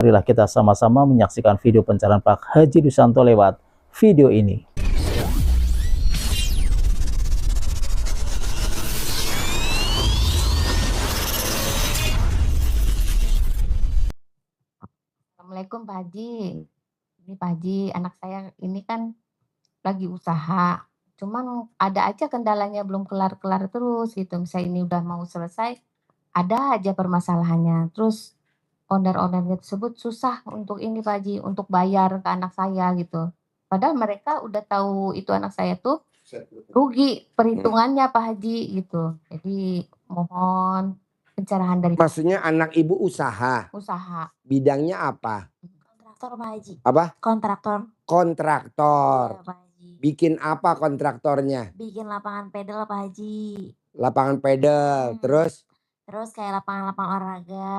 Marilah kita sama-sama menyaksikan video pencarian Pak Haji Dusanto lewat video ini. Assalamualaikum Pak Haji. Ini Pak Haji, anak saya ini kan lagi usaha. Cuman ada aja kendalanya belum kelar-kelar terus gitu. Misalnya ini udah mau selesai, ada aja permasalahannya. Terus owner-ownernya tersebut susah untuk ini Pak Haji, untuk bayar ke anak saya gitu. Padahal mereka udah tahu itu anak saya tuh rugi perhitungannya Pak Haji gitu. Jadi mohon pencerahan dari Maksudnya anak ibu usaha. usaha. Bidangnya apa? Kontraktor Pak Haji. Apa? Kontraktor. Kontraktor. Iya Pak Haji. Bikin apa kontraktornya? Bikin lapangan pedal Pak Haji. Lapangan pedal. Terus Terus kayak lapangan-lapangan olahraga.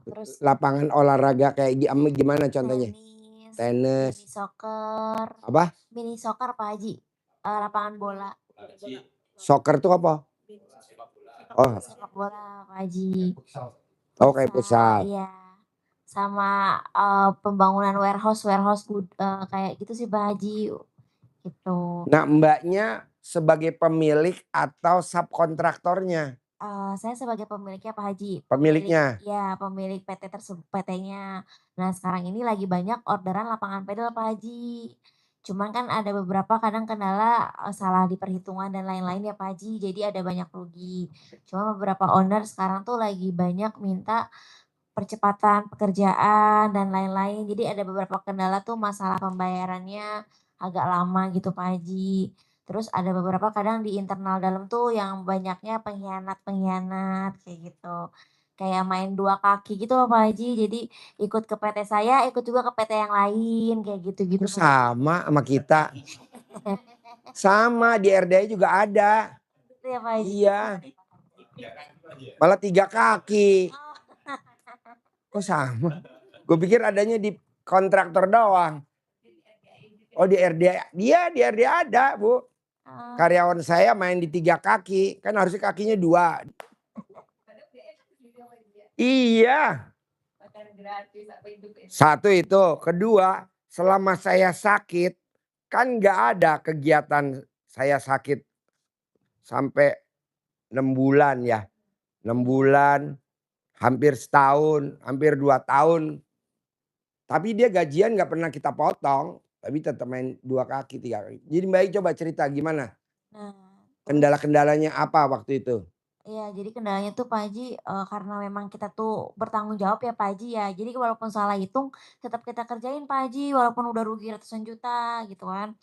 Terus lapangan olahraga kayak gimana contohnya? Tenis. Mini soccer. Apa? Mini soccer Pak Haji. Lapangan bola. Soccer tuh apa? Oh, Sepak bola Pak Haji. oh kayak futsal. Iya. Sama pembangunan warehouse kayak gitu sih Pak Haji. Gitu. Nah, mbaknya sebagai pemilik atau subkontraktornya? Saya sebagai pemiliknya Pak Haji. Pemiliknya? Iya, pemilik PT tersebut, PT-nya. Nah, sekarang ini lagi banyak orderan lapangan pedal Pak Haji. Cuman kan ada beberapa kadang kendala salah di perhitungan dan lain-lain ya Pak Haji. Jadi ada banyak rugi. Cuma beberapa owner sekarang tuh lagi banyak minta percepatan pekerjaan dan lain-lain. Jadi ada beberapa kendala tuh masalah pembayarannya agak lama gitu Pak Haji. Terus ada beberapa kadang di internal dalam tuh yang banyaknya pengkhianat-pengkhianat kayak gitu. Kayak main dua kaki gitu loh Pak Haji. Jadi ikut ke PT saya, ikut juga ke PT yang lain kayak gitu-gitu. Itu sama kita. Sama di RDI juga ada. Gitu ya Pak Haji. Iya. Malah 3 kaki. Kok sama? Gue pikir adanya di kontraktor doang. Oh di RDI. Dia di RDI ada Bu. Karyawan saya main di 3 kaki. Kan harusnya kakinya 2. Iya. Satu itu. Kedua, selama saya sakit. Kan gak ada kegiatan saya sakit. Sampai 6 bulan ya. 6 bulan. Hampir setahun. Hampir 2 tahun. Tapi dia gajian gak pernah kita potong. Tapi tetap main 2 kaki 3 kaki. Jadi Mbak I coba cerita gimana? Kendala-kendalanya apa waktu itu? Iya, jadi kendalanya tuh Pak Haji, karena memang kita tuh bertanggung jawab ya Pak Haji ya. Jadi walaupun salah hitung, tetap kita kerjain Pak Haji, walaupun udah rugi ratusan juta gitu kan.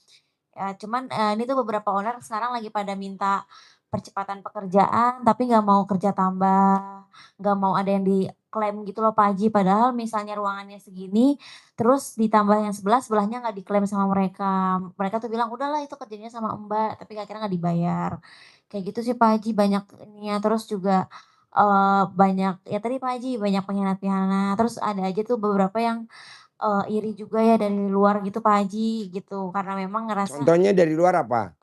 Ya cuman, ini tuh beberapa owner sekarang lagi pada minta percepatan pekerjaan, tapi nggak mau kerja tambah, nggak mau ada yang diklaim gitu loh Pak Haji. Padahal misalnya ruangannya segini, terus ditambah yang sebelah, sebelahnya nggak diklaim sama mereka. Mereka tuh bilang, "Udahlah itu kerjanya sama Mbak," tapi akhirnya nggak dibayar. Kayak gitu sih Pak Haji, banyak ininya. Terus juga, banyak ya tadi Pak Haji, banyak pengkhianat-pengkhianat. Terus ada aja tuh beberapa yang iri juga ya dari luar gitu Pak Haji gitu, karena memang ngerasa Contohnya dari luar apa?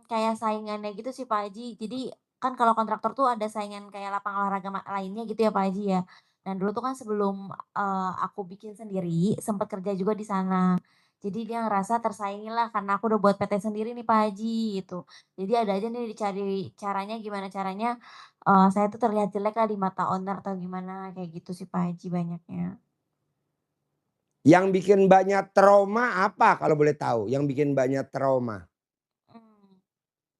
kayak saingannya gitu sih Pak Haji. Jadi kan kalau kontraktor tuh ada saingan kayak lapangan olahraga lainnya gitu ya Pak Haji ya. Dan dulu tuh kan sebelum, aku bikin sendiri sempet kerja juga di sana. Jadi dia ngerasa tersaingi lah karena aku udah buat PT sendiri nih Pak Haji gitu. Jadi ada aja nih dicari caranya gimana caranya, saya tuh terlihat jelek lah di mata owner atau gimana, kayak gitu sih Pak Haji banyaknya. Yang bikin banyak trauma apa kalau boleh tahu? Yang bikin banyak trauma?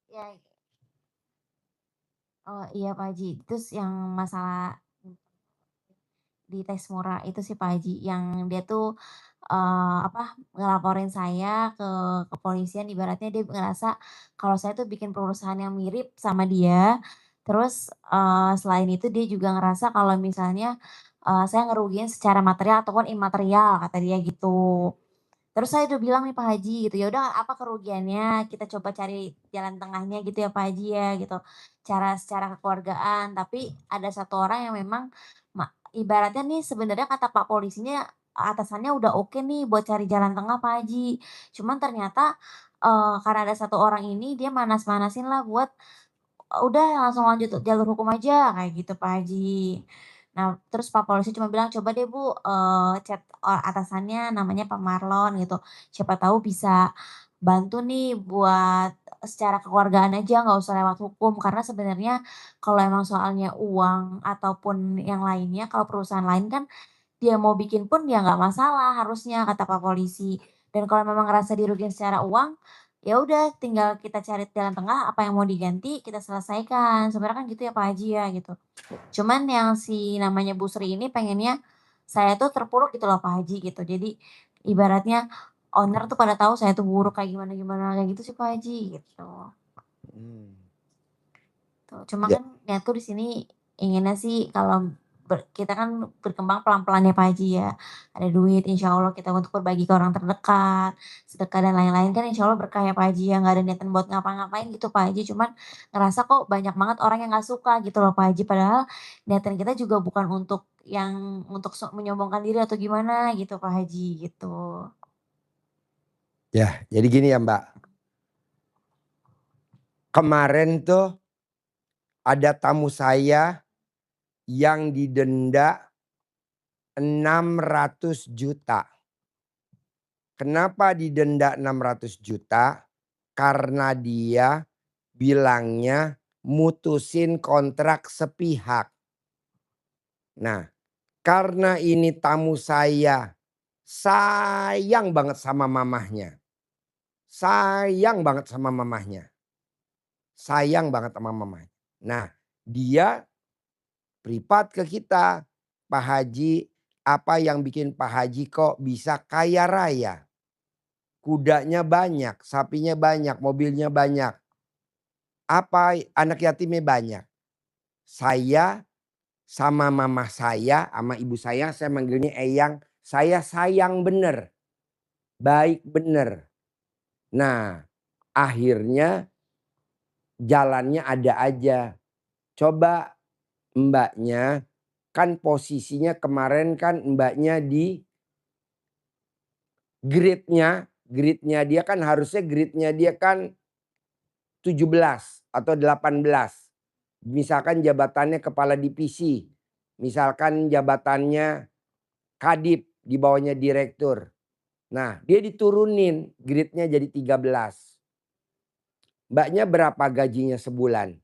Ya. Oh iya Pak Haji, terus yang masalah di Tesmora itu sih Pak Haji, yang dia tuh, ngelaporin saya ke kepolisian ibaratnya dia ngerasa kalau saya tuh bikin perusahaan yang mirip sama dia, terus, selain itu dia juga ngerasa kalau misalnya, saya ngerugiin secara material ataupun imaterial kata dia gitu. Terus saya udah bilang nih Pak Haji gitu, "Ya udah apa kerugiannya, kita coba cari jalan tengahnya gitu ya Pak Haji ya," gitu. Secara kekeluargaan, tapi ada satu orang yang memang ibaratnya nih sebenarnya kata Pak polisinya, atasannya udah oke nih buat cari jalan tengah Pak Haji. Cuman ternyata, karena ada satu orang ini dia manas-manasin lah buat, udah langsung lanjut jalur hukum aja kayak gitu Pak Haji. Nah, terus Pak Polisi cuma bilang, "Coba deh Bu, chat atasannya namanya Pak Marlon," gitu. "Siapa tahu bisa bantu nih buat secara kekeluargaan aja, nggak usah lewat hukum." Karena sebenarnya kalau emang soalnya uang ataupun yang lainnya, kalau perusahaan lain kan dia mau bikin pun ya nggak masalah harusnya, kata Pak Polisi. Dan kalau memang ngerasa dirugiin secara uang, ya udah tinggal kita cari jalan tengah, apa yang mau diganti kita selesaikan. Sebenarnya kan gitu ya Pak Haji ya, gitu. Cuman yang si namanya Bu Sri ini pengennya saya tuh terpuruk gitu loh Pak Haji gitu. Jadi ibaratnya owner tuh pada tahu saya tuh buruk kayak gimana-gimana, kayak gitu sih Pak Haji, gitu. Hmm. Tuh, cuma Ya, kan niatku di sini inginnya sih kalau kita kan berkembang pelan-pelan ya Pak Haji ya. Ada duit insya Allah kita untuk berbagi ke orang terdekat, sedekah dan lain-lain kan insya Allah berkah ya Pak Haji ya, nggak ada niatan buat ngapa-ngapain gitu Pak Haji, cuman ngerasa kok banyak banget orang yang nggak suka gitu loh Pak Haji, padahal niatan kita juga bukan untuk yang untuk menyombongkan diri atau gimana gitu Pak Haji, gitu. ya, jadi gini ya Mbak. Kemarin tuh ada tamu saya yang didenda 600 juta. Kenapa didenda 600 juta? Karena dia bilangnya mutusin kontrak sepihak. Nah, karena ini tamu saya sayang banget sama mamahnya. Sayang banget sama mamahnya. Sayang banget sama mamahnya. Nah, dia privat ke kita. Pak Haji, apa yang bikin Pak Haji kok bisa kaya raya? Kudanya banyak, sapinya banyak, mobilnya banyak. Apa anak yatimnya banyak. Saya sama mama saya, sama ibu saya manggilnya Eyang. Saya sayang bener, baik bener. Nah, akhirnya jalannya ada aja. Coba mbaknya, kan posisinya kemarin kan mbaknya di gridnya dia kan harusnya gridnya dia kan 17 atau 18. Misalkan jabatannya kepala divisi. Misalkan jabatannya kadip, di bawahnya direktur. Nah, dia diturunin gridnya jadi 13. Mbaknya berapa gajinya sebulan?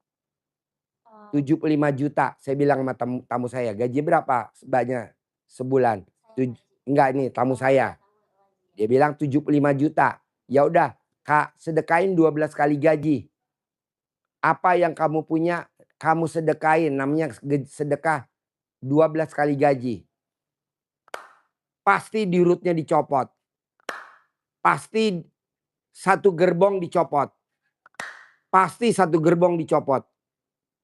75 juta. Saya bilang sama tamu saya, gaji berapa mbaknya sebulan? Enggak, ini tamu saya. Dia bilang 75 juta. Ya udah, Kak, sedekain 12 kali gaji. Apa yang kamu punya, kamu sedekain. Namanya sedekah 12 kali gaji. Pasti dirutnya dicopot. Pasti satu gerbong dicopot. Pasti satu gerbong dicopot.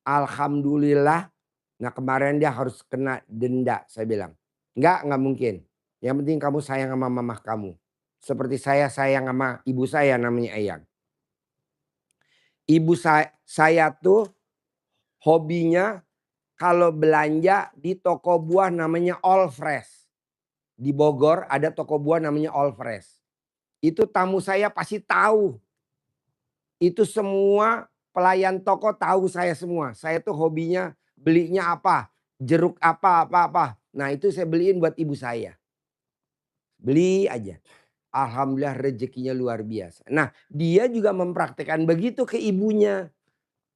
Alhamdulillah. Nah, kemarin dia harus kena denda, saya bilang. Enggak mungkin. Yang penting kamu sayang sama mamah kamu. Seperti saya sayang sama ibu saya namanya Eyang. Ibu saya tuh hobinya kalau belanja di toko buah namanya All Fresh. Di Bogor ada toko buah namanya All Fresh. Itu tamu saya pasti tahu. Itu semua pelayan toko tahu saya semua. Saya tuh hobinya belinya apa, jeruk apa. Nah, itu saya beliin buat ibu saya. Beli aja. Alhamdulillah rezekinya luar biasa. Nah, dia juga mempraktekkan begitu ke ibunya.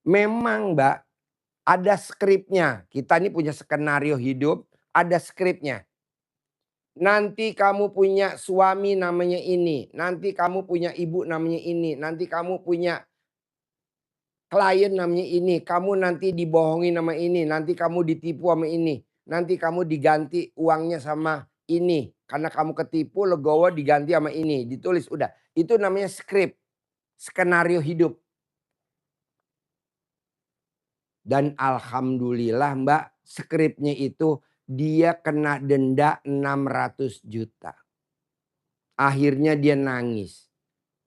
Memang Mbak, ada skripnya. Kita ini punya skenario hidup, ada skripnya. Nanti kamu punya suami namanya ini. Nanti kamu punya ibu namanya ini. Nanti kamu punya klien namanya ini. Kamu nanti dibohongi nama ini. Nanti kamu ditipu sama ini. Nanti kamu diganti uangnya sama ini. Karena kamu ketipu, legowo diganti sama ini. Ditulis udah. Itu namanya skrip. Skenario hidup. Dan alhamdulillah Mbak, skripnya itu dia kena denda 600 juta. Akhirnya dia nangis.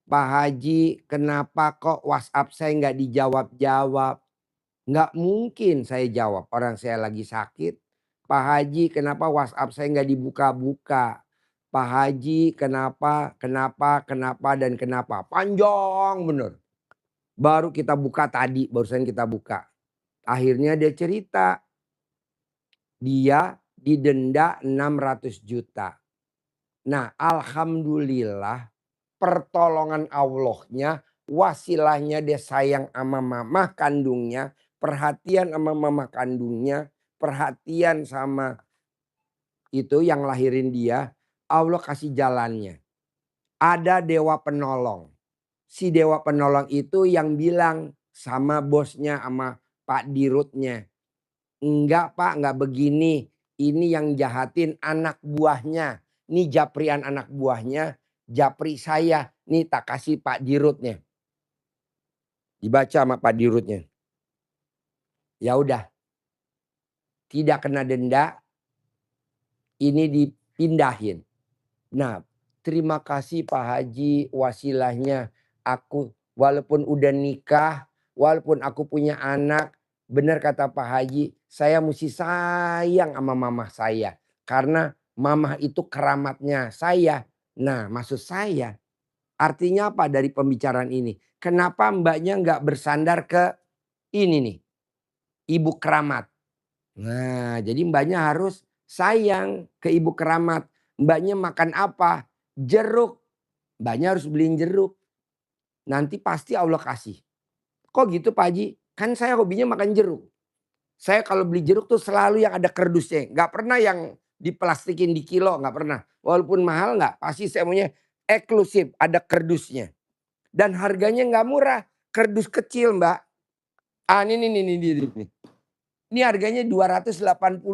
Pak Haji, kenapa kok WhatsApp saya nggak dijawab-jawab? Nggak mungkin saya jawab, orang saya lagi sakit. Pak Haji, kenapa WhatsApp saya nggak dibuka-buka? Pak Haji, kenapa, dan kenapa? Panjang bener. Baru kita buka tadi, barusan kita buka. Akhirnya dia cerita. Dia didenda 600 juta. Nah, alhamdulillah pertolongan Allahnya, wasilahnya dia sayang sama mama kandungnya, perhatian sama mama kandungnya, perhatian sama itu yang lahirin dia, Allah kasih jalannya. Ada dewa penolong. Si dewa penolong itu yang bilang sama bosnya, sama Pak Dirutnya. Enggak Pak, enggak begini. Ini yang jahatin anak buahnya. Ini Japrian anak buahnya. Japri saya. Nih tak kasih Pak Dirutnya. Dibaca sama Pak Dirutnya. Ya udah. Tidak kena denda. Ini dipindahin. Nah, terima kasih Pak Haji wasilahnya. Aku walaupun udah nikah, walaupun aku punya anak, benar kata Pak Haji, saya mesti sayang sama mamah saya. Karena mamah itu keramatnya saya. Nah, maksud saya artinya apa dari pembicaraan ini? Kenapa mbaknya nggak bersandar ke ini nih, ibu keramat? Nah, jadi mbaknya harus sayang ke ibu keramat. Mbaknya makan apa? Jeruk. Mbaknya harus beliin jeruk. Nanti pasti Allah kasih. Kok gitu Pak Haji? Kan saya hobinya makan jeruk. Saya kalau beli jeruk tuh selalu yang ada kerdusnya. Gak pernah yang diplastikin di kilo. Gak pernah. Walaupun mahal gak. Pasti saya maunya eksklusif. Ada kerdusnya. Dan harganya gak murah. Kerdus kecil Mbak. Ah ini. Ini harganya 280.000.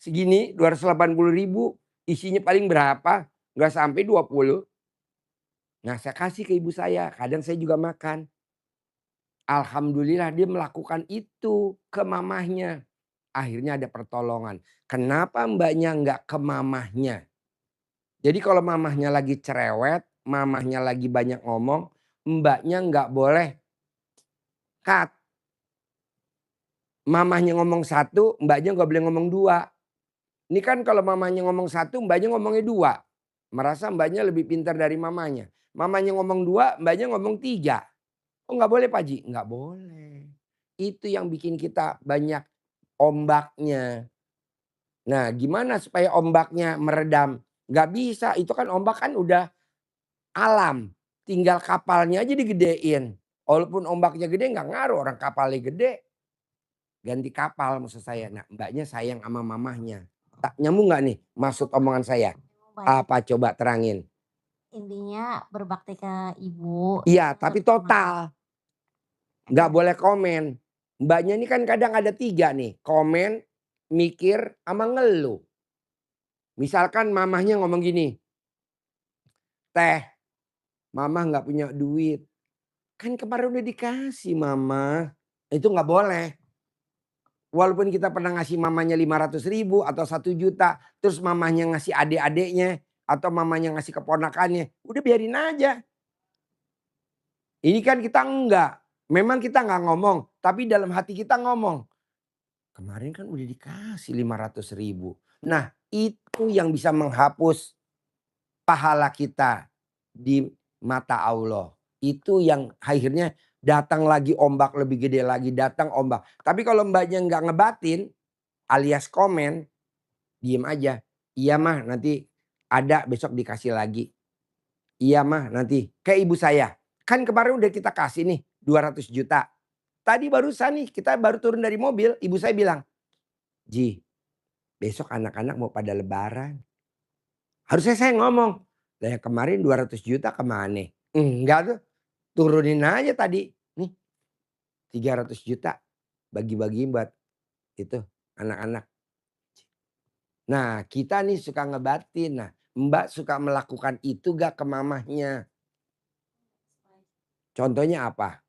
Segini 280.000. Isinya paling berapa? Nggak sampai 20. Nah saya kasih ke ibu saya. Kadang saya juga makan. Alhamdulillah dia melakukan itu ke mamahnya. Akhirnya ada pertolongan. Kenapa mbaknya nggak ke mamahnya? Jadi kalau mamahnya lagi cerewet, mamahnya lagi banyak ngomong, mbaknya nggak boleh cut. Mamahnya ngomong satu, mbaknya nggak boleh ngomong dua. Ini kan kalau mamanya ngomong satu, mbaknya ngomongnya dua. Merasa mbaknya lebih pintar dari mamanya. Mamanya ngomong dua, mbaknya ngomong tiga. Oh nggak boleh Pak Haji? Nggak boleh. Itu yang bikin kita banyak ombaknya. Nah gimana supaya ombaknya meredam? Nggak bisa, itu kan ombak kan udah alam. Tinggal kapalnya aja digedein. Walaupun ombaknya gede nggak ngaruh, orang kapalnya gede. Ganti kapal maksud saya. Nah mbaknya sayang sama mamahnya. Tak nyambung nggak nih maksud omongan saya? Pak Haji. Apa coba terangin? Intinya berbakti ke ibu. Iya Itu tapi pertama. total. Nggak boleh komen. Mbaknya ini kan kadang ada 3 nih. Komen, mikir, sama ngeluh. Misalkan mamahnya ngomong gini. Teh, mama nggak punya duit. Kan kemarin udah dikasih mama. Itu nggak boleh. Walaupun kita pernah ngasih mamanya 500.000 atau 1 juta. Terus mamanya ngasih adik-adiknya. Atau mamanya ngasih keponakannya. Udah biarin aja. Ini kan kita enggak. Memang kita nggak ngomong. Tapi dalam hati kita ngomong. Kemarin kan udah dikasih 500.000. Nah itu yang bisa menghapus pahala kita di mata Allah. Itu yang akhirnya datang lagi ombak lebih gede lagi. Datang ombak. Tapi kalau mbaknya nggak ngebatin alias komen. Diem aja. Iya mah nanti ada besok dikasih lagi. Iya mah nanti. Kayak ibu saya. Kan kemarin udah kita kasih nih 200 juta. Tadi barusan nih kita baru turun dari mobil. Ibu saya bilang. Ji, besok anak-anak mau pada lebaran. Harusnya saya ngomong. Lah ya kemarin 200 juta kemana? Enggak tuh. Turunin aja tadi. Nih 300 juta. Bagi-bagiin buat itu anak-anak. Nah kita nih suka ngebatin. Nah mbak suka melakukan itu gak ke mamahnya? Contohnya apa?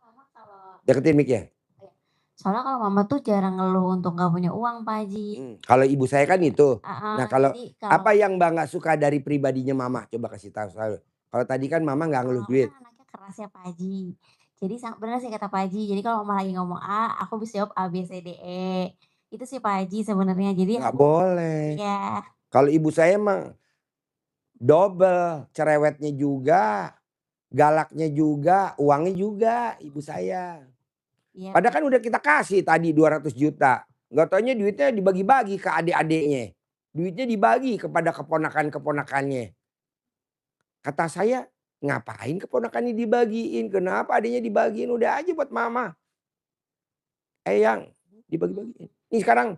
Mama kalau Deketin mic ya. Soalnya kalau mama tuh jarang ngeluh untuk nggak punya uang Pak Haji. Kalau ibu saya kan itu. Nah kalau Jadi apa kalau yang mbak nggak suka dari pribadinya mama? Coba kasih tahu saya. Kalau tadi kan mama nggak ngeluh mama duit. kan anaknya keras ya Pak Haji. Jadi benar sih kata Pak Haji. Jadi kalau mama lagi ngomong A, aku bisa jawab A, B, C, D, E. Itu sih Pak Haji sebenarnya. Jadi Nggak boleh. ya Kalau ibu saya mah double, cerewetnya juga, galaknya juga, uangnya juga ibu saya. Iya, Padahal kan udah kita kasih tadi 200 juta. Nggak taunya duitnya dibagi-bagi ke adik-adiknya. Duitnya dibagi kepada keponakan-keponakannya. Kata saya, ngapain keponakannya dibagiin? Kenapa adiknya dibagiin? Udah aja buat mama. Eyang, dibagi-bagiin. Ini sekarang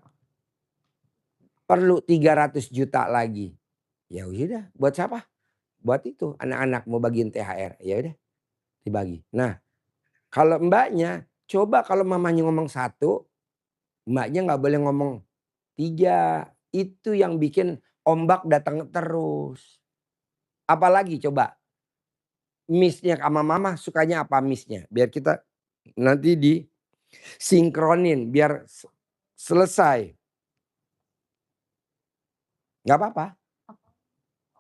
perlu 300 juta lagi. Ya udah, buat siapa? Buat itu anak-anak mau bagiin THR. Ya udah, dibagi. Nah, kalau mbaknya, coba kalau mamanya ngomong satu, mbaknya nggak boleh ngomong tiga. Itu yang bikin ombak datang terus. Apalagi coba, miss-nya sama mama sukanya apa miss-nya? Biar kita nanti disinkronin, biar selesai. Nggak apa-apa.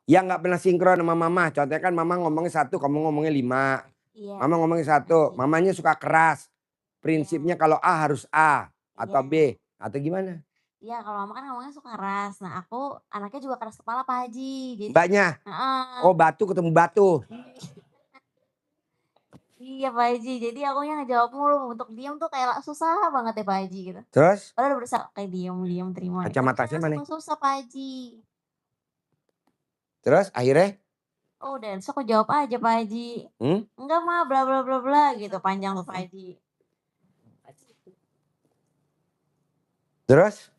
Yang nggak pernah sinkron sama mama, contohnya kan mama ngomongnya satu, kamu ngomongnya 5. iya, Mama ngomongnya Pak satu, Haji. mamanya suka keras. Iya, Prinsipnya kalau A harus A atau iya. B atau gimana? Iya, kalau mama kan ngomongnya suka keras. Nah, aku anaknya juga keras kepala, Pak Haji. Jadi Mbaknya, heeh. oh batu ketemu batu. Iya, Pak Haji. Jadi akunya ngejawab mulu, untuk diam tuh kayak susah banget ya, Pak Haji, gitu. Terus Padahal udah berusaha kayak diem diem, terima. Tapi kacamata kadang siapa suka nih? susah, Pak Haji. Terus akhirnya, Oh, udah, terus aku jawab aja, Pak Haji. hmm? "Enggak, Mah, bla bla bla bla," gitu, panjang tuh, Pak Haji. Terus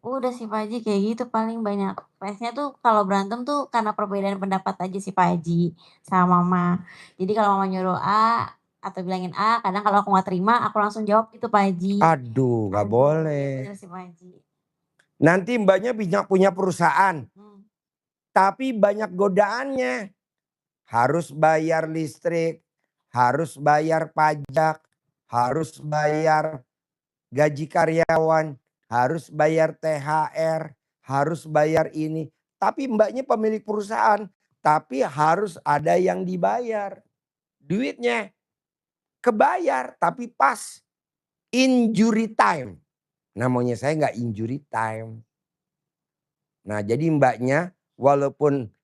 Udah sih, Pak Haji, kayak gitu paling banyak. PS-nya tuh kalau berantem tuh karena perbedaan pendapat aja sih, Pak Haji, sama mama. Jadi kalau mama nyuruh A atau bilangin A, kadang kalau aku nggak terima, aku langsung jawab gitu, Pak Haji. aduh nggak Aduh, iya boleh. bener sih, Pak Haji. Nanti mbaknya punya perusahaan, Mhm. tapi banyak godaannya. Harus bayar listrik, harus bayar pajak, harus bayar gaji karyawan, harus bayar THR, harus bayar ini. Tapi mbaknya pemilik perusahaan, tapi harus ada yang dibayar. Duitnya kebayar, tapi pas injury time. Namanya saya nggak injury time. Nah jadi mbaknya walaupun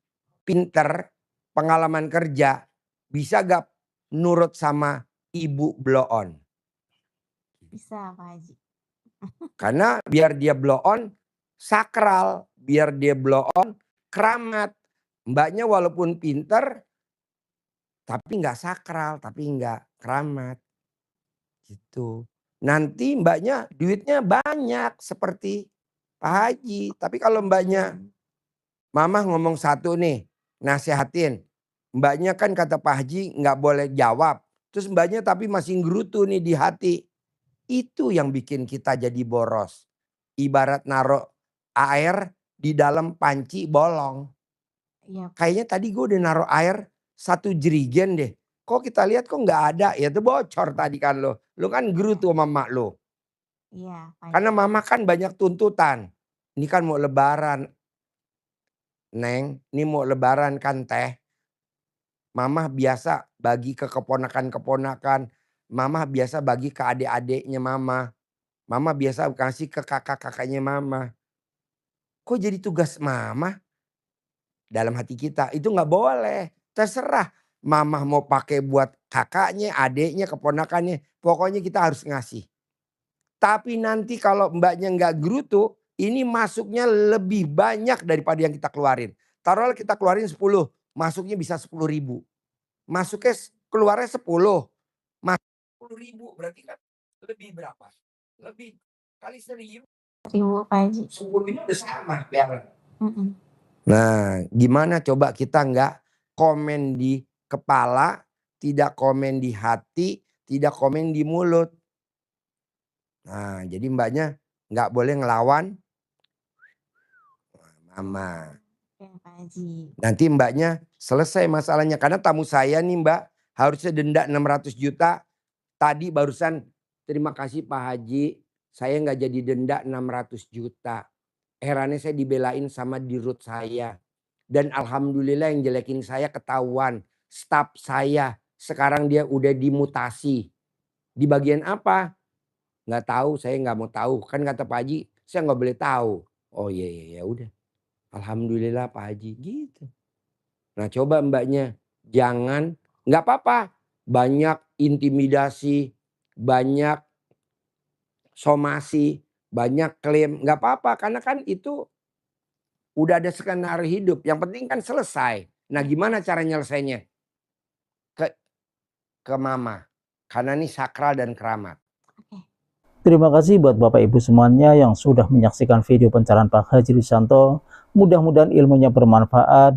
pinter, pengalaman kerja, bisa gak nurut sama ibu blow on? Bisa, Pak Haji. Karena biar dia blow on sakral, biar dia blow on keramat. Mbaknya walaupun pinter tapi nggak sakral, tapi nggak keramat gitu. Nanti mbaknya duitnya banyak seperti Pak Haji. Tapi kalau mbaknya, mama ngomong satu nih, nasehatin. Mbaknya kan kata Pak Haji nggak boleh jawab. Terus mbaknya tapi masih ngerutu nih di hati. Itu yang bikin kita jadi boros. Ibarat naruh air di dalam panci bolong. Iya, Kayaknya tadi gue udah naruh air 1 jerigen deh. Kok kita lihat kok nggak ada? Ya itu bocor tadi kan lo. Lo kan iya, gerutu sama mak lo. iya, Pak Karena Haji. mama kan banyak tuntutan. Ini kan mau lebaran. Neng, ini mau lebaran kan teh. Mama biasa bagi ke keponakan-keponakan. Mama biasa bagi ke adik-adiknya mama. Mama biasa kasih ke kakak-kakaknya mama. Kok jadi tugas mama? Dalam hati kita itu nggak boleh. Terserah mama mau pakai buat kakaknya, adiknya, keponakannya. Pokoknya kita harus ngasih. Tapi nanti kalau mbaknya nggak gerutu, ini masuknya lebih banyak daripada yang kita keluarin. Taruhlah kita keluarin 10, masuknya bisa 10.000. Masuknya keluarnya 10. Masuk 10.000 berarti kan lebih berapa? Lebih kali 1.000. 1.000, Pak Haji. 10 ini udah sama peanut. Mhm. Nah gimana coba kita nggak komen di kepala, tidak komen di hati, tidak komen di mulut. Nah jadi mbaknya nggak boleh ngelawan mama. Oke, Pak Haji. Nanti mbaknya selesai masalahnya. Karena tamu saya nih mbak harusnya denda 600 juta. Tadi barusan terima kasih Pak Haji. Saya nggak jadi denda 600 juta. Herannya saya dibelain sama dirut saya. Dan alhamdulillah yang jelekin saya ketahuan. Staf saya sekarang dia udah dimutasi. Di bagian apa? Nggak tahu, saya nggak mau tahu. Kan kata Pak Haji, saya nggak boleh tahu. Oh iya iya ya udah. Alhamdulillah Pak Haji gitu. Nah coba mbaknya jangan, nggak apa-apa banyak intimidasi, banyak somasi, banyak klaim, nggak apa-apa karena kan itu udah ada skenario hidup, yang penting kan selesai. Nah gimana cara nyelesainnya? Ke mama, karena ini sakral dan keramat. Oke. Terima kasih buat Bapak Ibu semuanya yang sudah menyaksikan video pencerahan Pak Haji Rudianto. Mudah-mudahan ilmunya bermanfaat.